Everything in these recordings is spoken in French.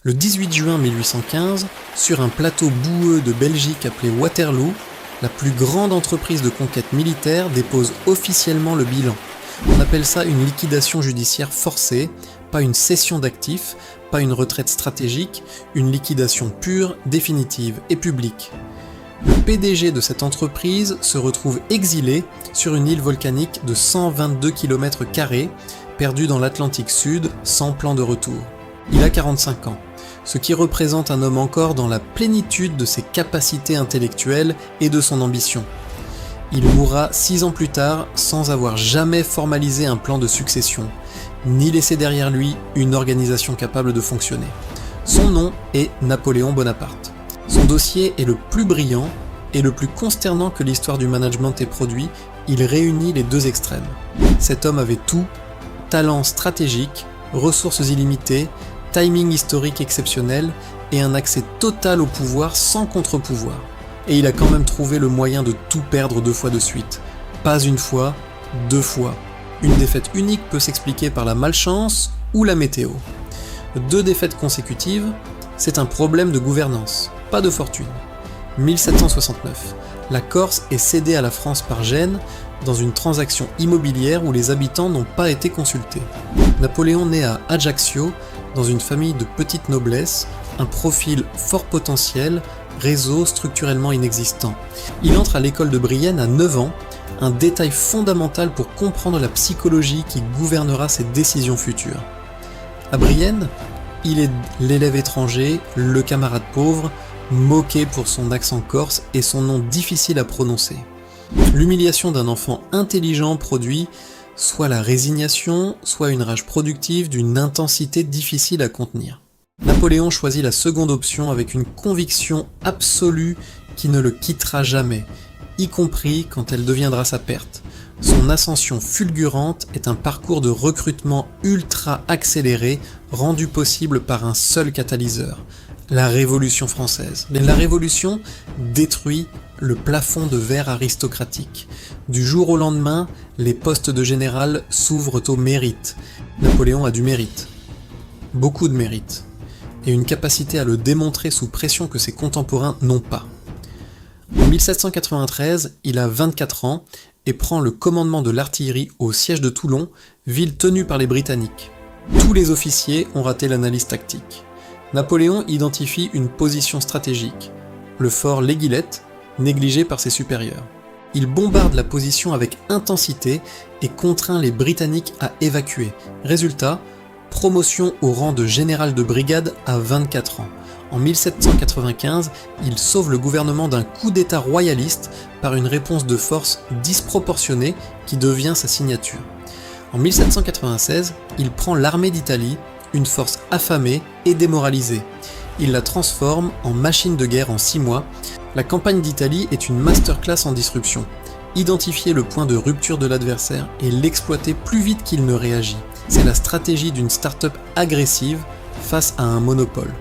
Le 18 juin 1815, sur un plateau boueux de Belgique appelé Waterloo, la plus grande entreprise de conquête militaire dépose officiellement le bilan. On appelle ça une liquidation judiciaire forcée, pas une cession d'actifs, pas une retraite stratégique, une liquidation pure, définitive et publique. Le PDG de cette entreprise se retrouve exilé sur une île volcanique de 122 km², perdue dans l'Atlantique Sud, sans plan de retour. Il a 45 ans, ce qui représente un homme encore dans la plénitude de ses capacités intellectuelles et de son ambition. Il mourra 6 ans plus tard sans avoir jamais formalisé un plan de succession, ni laissé derrière lui une organisation capable de fonctionner. Son nom est Napoléon Bonaparte. Son dossier est le plus brillant et le plus consternant que l'histoire du management ait produit. Il réunit les deux extrêmes. Cet homme avait tout: talent stratégique, ressources illimitées, timing historique exceptionnel et un accès total au pouvoir sans contre-pouvoir. Et il a quand même trouvé le moyen de tout perdre 2 fois de suite. Pas une fois, 2 fois. Une défaite unique peut s'expliquer par la malchance ou la météo. 2 défaites consécutives, c'est un problème de gouvernance, pas de fortune. 1769, la Corse est cédée à la France par Gênes dans une transaction immobilière où les habitants n'ont pas été consultés. Napoléon naît à Ajaccio, dans une famille de petite noblesse, un profil fort potentiel, réseau structurellement inexistant. Il entre à l'école de Brienne à 9 ans, un détail fondamental pour comprendre la psychologie qui gouvernera ses décisions futures. À Brienne, il est l'élève étranger, le camarade pauvre, moqué pour son accent corse et son nom difficile à prononcer. L'humiliation d'un enfant intelligent produit soit la résignation, soit une rage productive d'une intensité difficile à contenir. Napoléon choisit la seconde option avec une conviction absolue qui ne le quittera jamais, y compris quand elle deviendra sa perte. Son ascension fulgurante est un parcours de recrutement ultra accéléré, rendu possible par un seul catalyseur: la Révolution française. La Révolution détruit le plafond de verre aristocratique. Du jour au lendemain, les postes de général s'ouvrent au mérite. Napoléon a du mérite. Beaucoup de mérite. Et une capacité à le démontrer sous pression que ses contemporains n'ont pas. En 1793, il a 24 ans et prend le commandement de l'artillerie au siège de Toulon, ville tenue par les Britanniques. Tous les officiers ont raté l'analyse tactique. Napoléon identifie une position stratégique, le fort L'Aiguillette, négligé par ses supérieurs. Il bombarde la position avec intensité et contraint les Britanniques à évacuer. Résultat, promotion au rang de général de brigade à 24 ans. En 1795, il sauve le gouvernement d'un coup d'état royaliste par une réponse de force disproportionnée qui devient sa signature. En 1796, il prend l'armée d'Italie, une force affamée et démoralisée. Il la transforme en machine de guerre en 6 mois. La campagne d'Italie est une masterclass en disruption. Identifier le point de rupture de l'adversaire et l'exploiter plus vite qu'il ne réagit. C'est la stratégie d'une start-up agressive face à un monopole.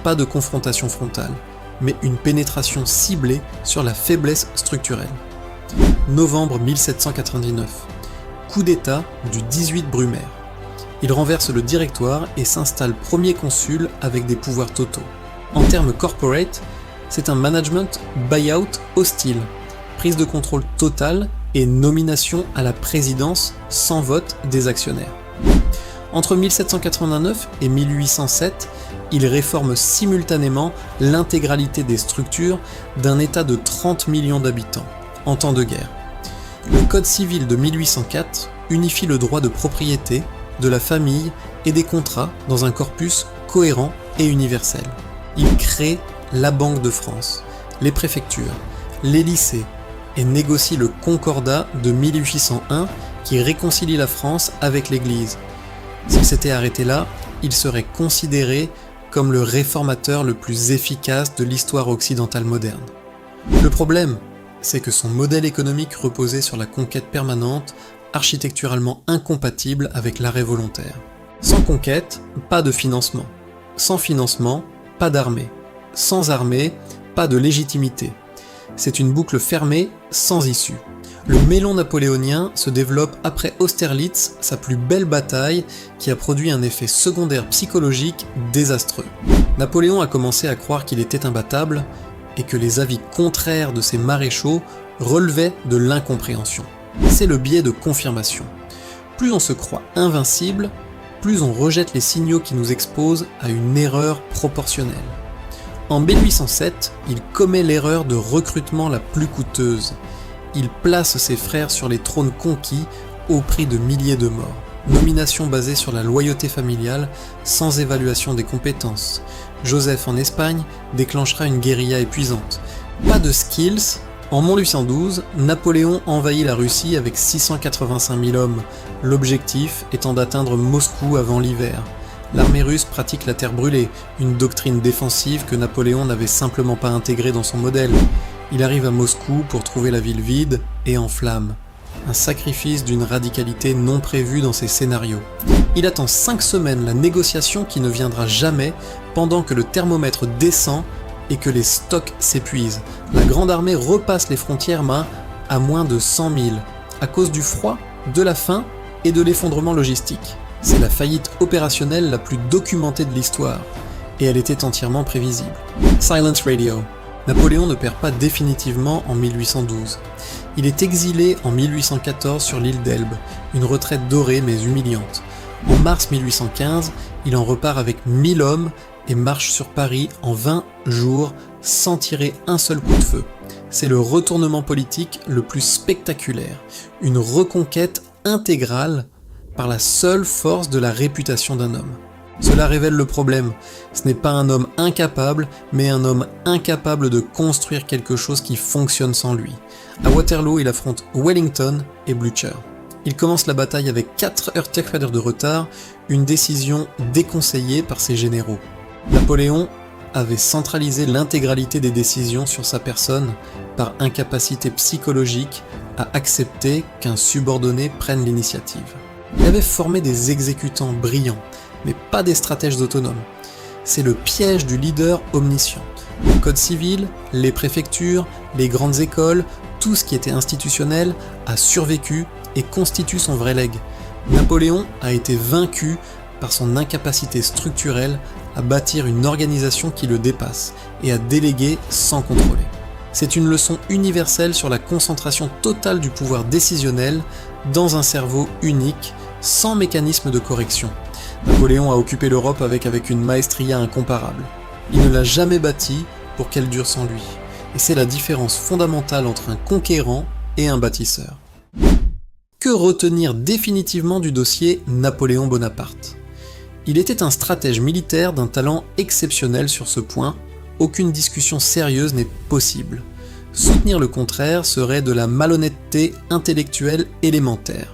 Pas de confrontation frontale, mais une pénétration ciblée sur la faiblesse structurelle. Novembre 1799. Coup d'État du 18 Brumaire. Il renverse le directoire et s'installe premier consul avec des pouvoirs totaux. En termes corporate, c'est un management buyout hostile, prise de contrôle totale et nomination à la présidence sans vote des actionnaires. Entre 1789 et 1807, il réforme simultanément l'intégralité des structures d'un État de 30 millions d'habitants, en temps de guerre. Le Code civil de 1804 unifie le droit de propriété, de la famille et des contrats dans un corpus cohérent et universel. Il crée la Banque de France, les préfectures, les lycées et négocie le Concordat de 1801 qui réconcilie la France avec l'Église. S'il s'était arrêté là, il serait considéré comme le réformateur le plus efficace de l'histoire occidentale moderne. Le problème, c'est que son modèle économique reposait sur la conquête permanente, architecturalement incompatible avec l'arrêt volontaire. Sans conquête, pas de financement. Sans financement, pas d'armée. Sans armée, pas de légitimité. C'est une boucle fermée, sans issue. Le mélon napoléonien se développe après Austerlitz, sa plus belle bataille, qui a produit un effet secondaire psychologique désastreux. Napoléon a commencé à croire qu'il était imbattable et que les avis contraires de ses maréchaux relevaient de l'incompréhension. C'est le biais de confirmation. Plus on se croit invincible, plus on rejette les signaux qui nous exposent à une erreur proportionnelle. En 1807, il commet l'erreur de recrutement la plus coûteuse. Il place ses frères sur les trônes conquis au prix de milliers de morts. Nomination basée sur la loyauté familiale, sans évaluation des compétences. Joseph en Espagne déclenchera une guérilla épuisante. Pas de skills. En 1812, Napoléon envahit la Russie avec 685 000 hommes, l'objectif étant d'atteindre Moscou avant l'hiver. L'armée russe pratique la terre brûlée, une doctrine défensive que Napoléon n'avait simplement pas intégrée dans son modèle. Il arrive à Moscou pour trouver la ville vide et en flammes. Un sacrifice d'une radicalité non prévue dans ses scénarios. Il attend 5 semaines la négociation qui ne viendra jamais pendant que le thermomètre descend et que les stocks s'épuisent. La grande armée repasse les frontières à moins de 100 000 à cause du froid, de la faim et de l'effondrement logistique. C'est la faillite opérationnelle la plus documentée de l'histoire et elle était entièrement prévisible. Silence Radio. Napoléon ne perd pas définitivement en 1812. Il est exilé en 1814 sur l'île d'Elbe, une retraite dorée mais humiliante. En mars 1815, il en repart avec 1000 hommes et marche sur Paris en 20 jours sans tirer un seul coup de feu. C'est le retournement politique le plus spectaculaire, une reconquête intégrale par la seule force de la réputation d'un homme. Cela révèle le problème. Ce n'est pas un homme incapable, mais un homme incapable de construire quelque chose qui fonctionne sans lui. À Waterloo, il affronte Wellington et Blücher. Il commence la bataille avec 4 Heurtechfader de retard, une décision déconseillée par ses généraux. Napoléon avait centralisé l'intégralité des décisions sur sa personne par incapacité psychologique à accepter qu'un subordonné prenne l'initiative. Il avait formé des exécutants brillants, mais pas des stratèges autonomes. C'est le piège du leader omniscient. Le code civil, les préfectures, les grandes écoles, tout ce qui était institutionnel a survécu et constitue son vrai legs. Napoléon a été vaincu par son incapacité structurelle à bâtir une organisation qui le dépasse et à déléguer sans contrôler. C'est une leçon universelle sur la concentration totale du pouvoir décisionnel dans un cerveau unique, sans mécanisme de correction. Napoléon a occupé l'Europe avec une maestria incomparable. Il ne l'a jamais bâtie pour qu'elle dure sans lui. Et c'est la différence fondamentale entre un conquérant et un bâtisseur. Que retenir définitivement du dossier Napoléon Bonaparte ? Il était un stratège militaire d'un talent exceptionnel sur ce point, aucune discussion sérieuse n'est possible. Soutenir le contraire serait de la malhonnêteté intellectuelle élémentaire.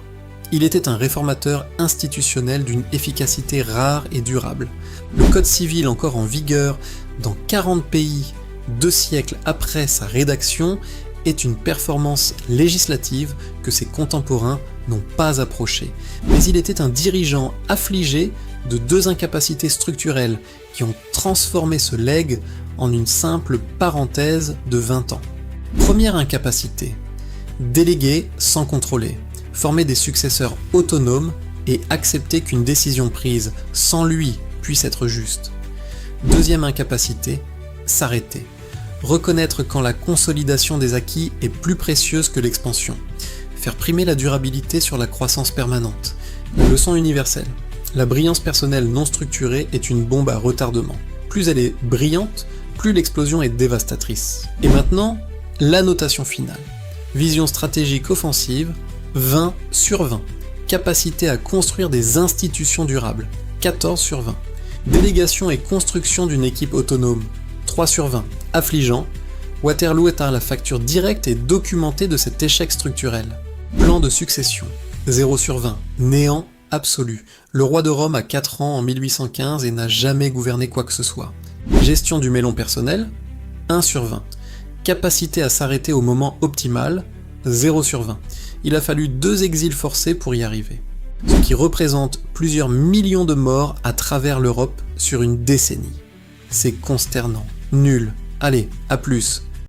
Il était un réformateur institutionnel d'une efficacité rare et durable. Le code civil encore en vigueur dans 40 pays 2 siècles après sa rédaction est une performance législative que ses contemporains n'ont pas approchée. Mais il était un dirigeant affligé de 2 incapacités structurelles qui ont transformé ce legs en une simple parenthèse de 20 ans. Première incapacité, déléguer sans contrôler, former des successeurs autonomes et accepter qu'une décision prise sans lui puisse être juste. Deuxième incapacité, s'arrêter. Reconnaître quand la consolidation des acquis est plus précieuse que l'expansion. Faire primer la durabilité sur la croissance permanente. La leçon universelle. La brillance personnelle non structurée est une bombe à retardement. Plus elle est brillante, plus l'explosion est dévastatrice. Et maintenant, la notation finale. Vision stratégique offensive, 20 sur 20. Capacité à construire des institutions durables, 14 sur 20. Délégation et construction d'une équipe autonome, 3 sur 20. Affligeant, Waterloo est à la facture directe et documentée de cet échec structurel. Plan de succession, 0 sur 20. Néant absolu. Le roi de Rome a 4 ans en 1815 et n'a jamais gouverné quoi que ce soit. Gestion du mélon personnel, 1 sur 20. Capacité à s'arrêter au moment optimal, 0 sur 20. Il a fallu 2 exils forcés pour y arriver. Ce qui représente plusieurs millions de morts à travers l'Europe sur une décennie. C'est consternant. Nul. Allez, à plus.